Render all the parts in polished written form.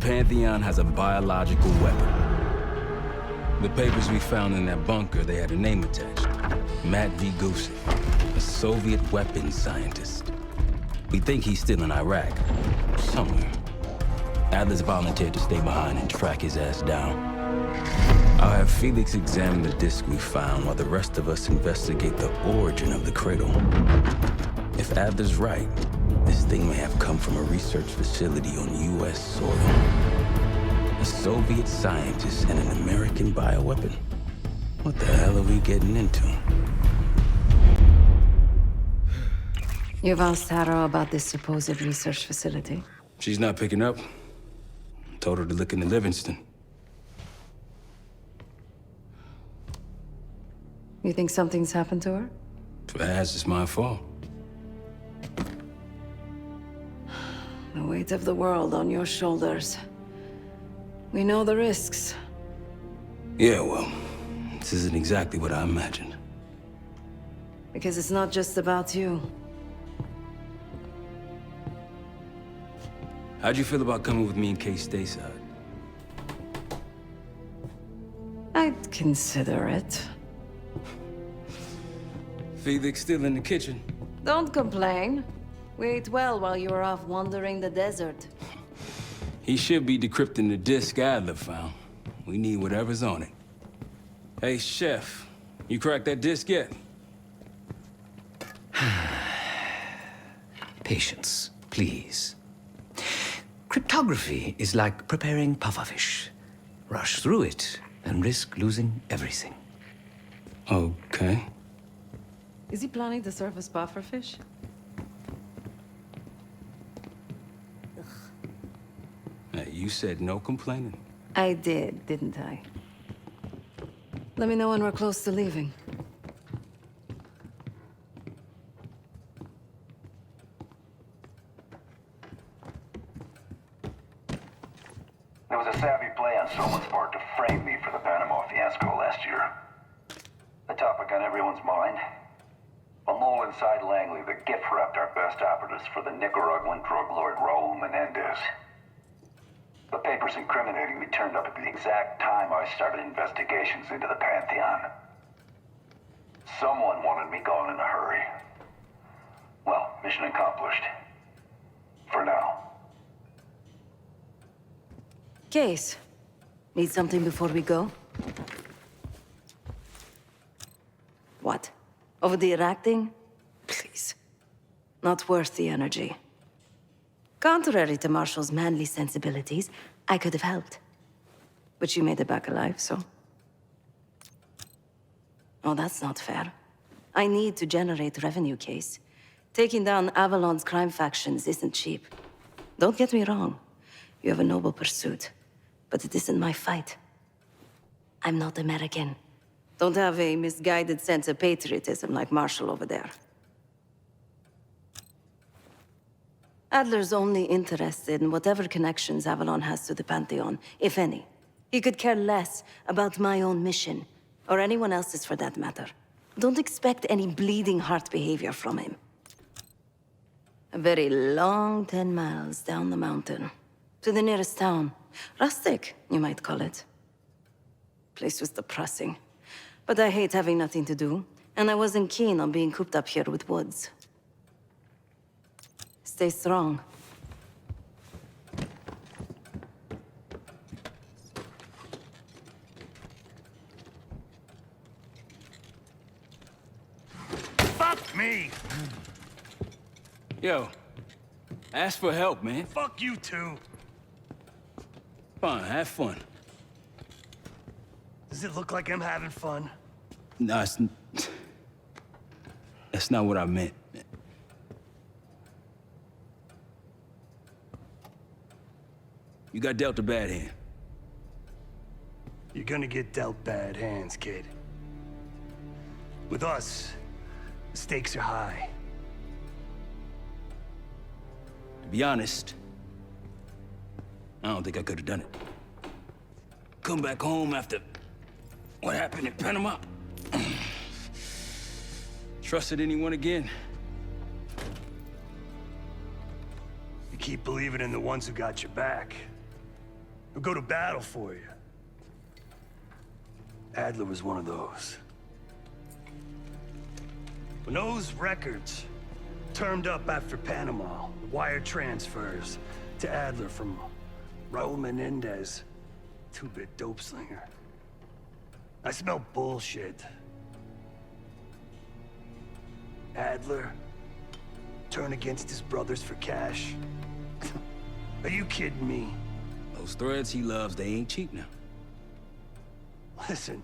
Pantheon has a biological weapon. The papers we found in that bunker, they had a name attached. Matt V. Gusev, a Soviet weapons scientist. We think he's still in Iraq, somewhere. Adler's volunteered to stay behind and track his ass down. I'll have Felix examine the disk we found while the rest of us investigate the origin of the cradle. If Adler's right, this thing may have come from a research facility on U.S. soil. A Soviet scientist and an American bioweapon. What the hell are we getting into? You've asked Harrow about this supposed research facility? She's not picking up. Told her to look into Livingston. You think something's happened to her? If it has, it's my fault. The weight of the world on your shoulders. We know the risks. Yeah, well, this isn't exactly what I imagined. Because it's not just about you. How'd you feel about coming with me in case stateside? I'd consider it. Felix still in the kitchen. Don't complain. We ate well while you were off wandering the desert. He should be decrypting the disk Adler found. We need whatever's on it. Hey, Chef, you cracked that disk yet? Patience, please. Cryptography is like preparing pufferfish. Rush through it and risk losing everything. Okay. Is he planning to serve us pufferfish? Hey, you said no complaining. I did, didn't I? Let me know when we're close to leaving. There was a savvy play on someone's part to frame me for the Panama fiasco last year. The topic on everyone's mind. A mole inside Langley that gift-wrapped our best operatives for the Nicaraguan drug lord Raul Menendez. The papers incriminating me turned up at the exact time I started investigations into the Pantheon. Someone wanted me gone in a hurry. Well, mission accomplished. For now. Case. Need something before we go? What? Over the Iraq thing? Please. Not worth the energy. Contrary to Marshall's manly sensibilities, I could have helped. But you made it back alive, so... Oh, that's not fair. I need to generate revenue, Case. Taking down Avalon's crime factions isn't cheap. Don't get me wrong. You have a noble pursuit. But it isn't my fight. I'm not American. Don't have a misguided sense of patriotism like Marshall over there. Adler's only interested in whatever connections Avalon has to the Pantheon, if any. He could care less about my own mission, or anyone else's for that matter. Don't expect any bleeding heart behavior from him. A very long 10 miles down the mountain, to the nearest town. Rustic, you might call it. Place was depressing. But I hate having nothing to do, and I wasn't keen on being cooped up here with Woods. Stay strong. Fuck me! Yo, ask for help, man. Fuck you too. Fine, have fun. Does it look like I'm having fun? No, that's not what I meant. You got dealt a bad hand. You're gonna get dealt bad hands, kid. With us, the stakes are high. To be honest, I don't think I could have done it. Come back home after what happened in Panama. Trusted anyone again? You keep believing in the ones who got your back. who'll go to battle for you. Adler was one of those. When those records turned up after Panama, the wire transfers to Adler from Raul Menendez, two-bit dope slinger. I smell bullshit. Adler turn against his brothers for cash? Are you kidding me? Those threads he loves, they ain't cheap now. Listen,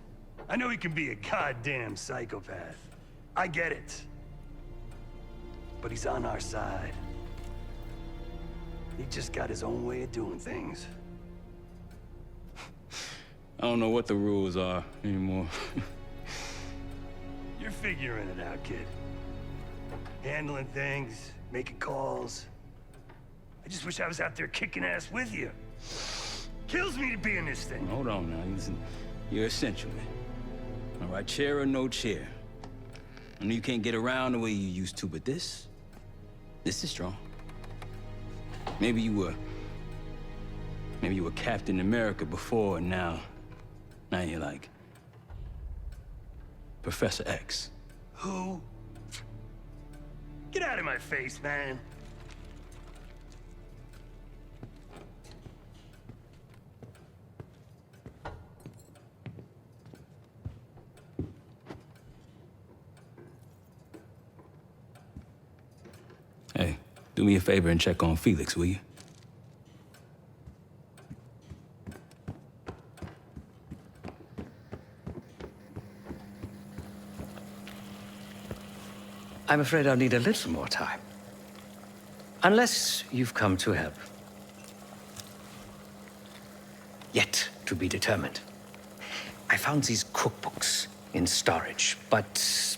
I know he can be a goddamn psychopath. I get it. But he's on our side. He just got his own way of doing things. I don't know what the rules are anymore. You're figuring it out, kid. Handling things, making calls. I just wish I was out there kicking ass with you. Kills me to be in this thing. Hold on now, listen. You're essential, man. All right, chair or no chair. I know you can't get around the way you used to, but this is strong. Maybe you were Captain America before, and now you're like Professor X. Who? Get out of my face, man. Hey, do me a favor and check on Felix, will you? I'm afraid I'll need a little more time. Unless you've come to help. Yet to be determined. I found these cookbooks in storage, but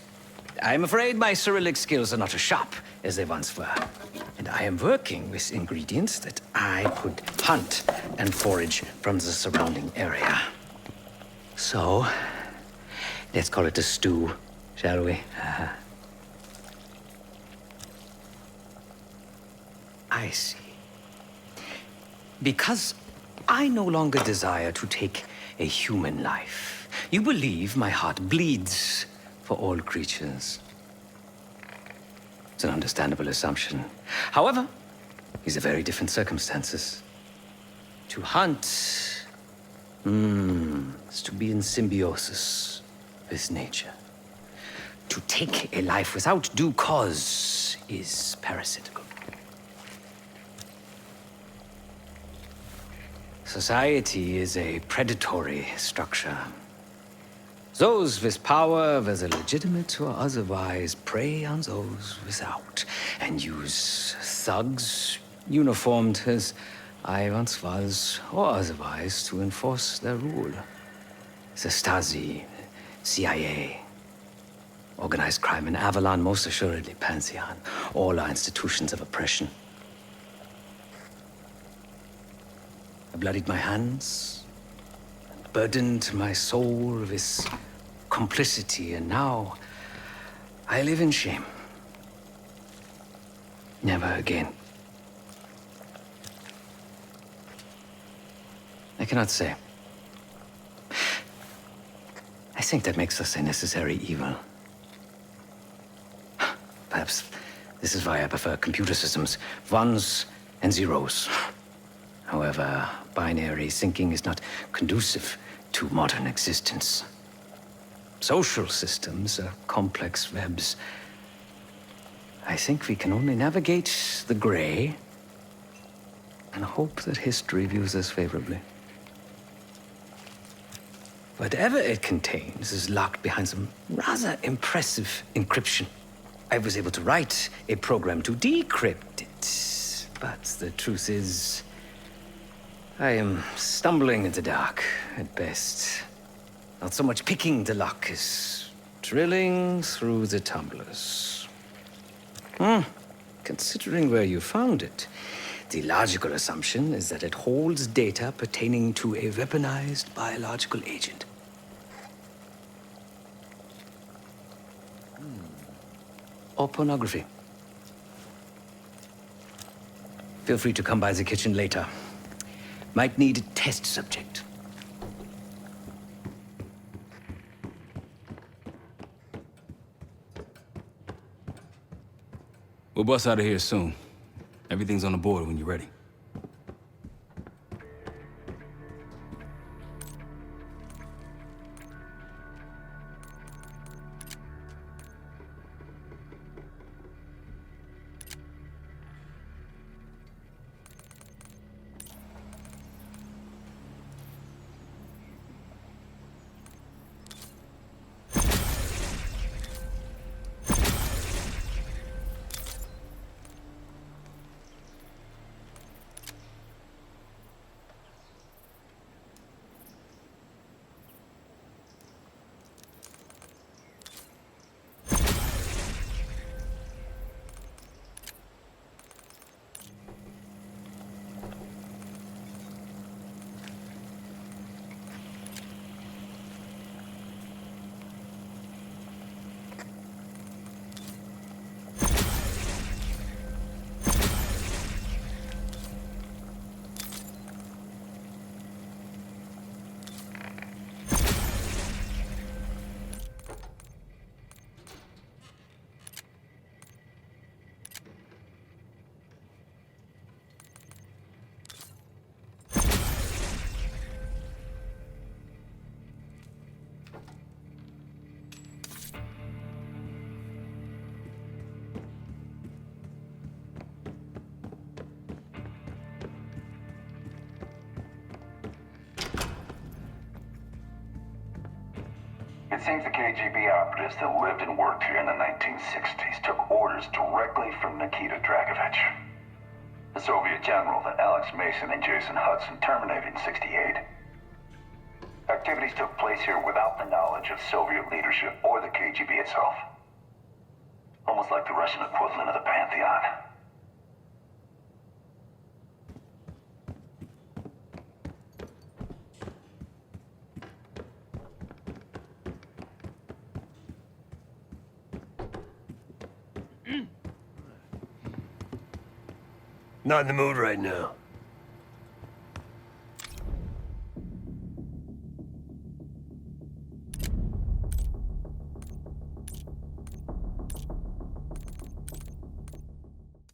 I'm afraid my Cyrillic skills are not as sharp as they once were. And I am working with ingredients that I could hunt and forage from the surrounding area. So, let's call it a stew, shall we? I see. Because I no longer desire to take a human life, you believe my heart bleeds for all creatures. It's an understandable assumption. However, these are very different circumstances. To hunt, is to be in symbiosis with nature. To take a life without due cause is parasitical. Society is a predatory structure. Those with power, whether legitimate or otherwise, prey on those without, and use thugs, uniformed as I once was, or otherwise, to enforce their rule. The Stasi, CIA, organized crime in Avalon, most assuredly Pantheon, all are institutions of oppression. I bloodied my hands, burdened my soul with complicity, and now I live in shame. Never again. I cannot say. I think that makes us a necessary evil. Perhaps this is why I prefer computer systems, ones and zeros. However, binary thinking is not conducive to modern existence. Social systems are complex webs. I think we can only navigate the gray and hope that history views us favorably. Whatever it contains is locked behind some rather impressive encryption. I was able to write a program to decrypt it, but the truth is, I am stumbling in the dark, at best. Not so much picking the lock as drilling through the tumblers. Considering where you found it, the logical assumption is that it holds data pertaining to a weaponized biological agent. Or pornography. Feel free to come by the kitchen later. Might need a test subject. We'll bust out of here soon. Everything's on the border when you're ready. It seems the KGB operatives that lived and worked here in the 1960s took orders directly from Nikita Dragovich, the Soviet general that Alex Mason and Jason Hudson terminated in '68. Activities took place here without the knowledge of Soviet leadership or the KGB itself. Almost like the Russian equivalent of the Pantheon. Not in the mood right now.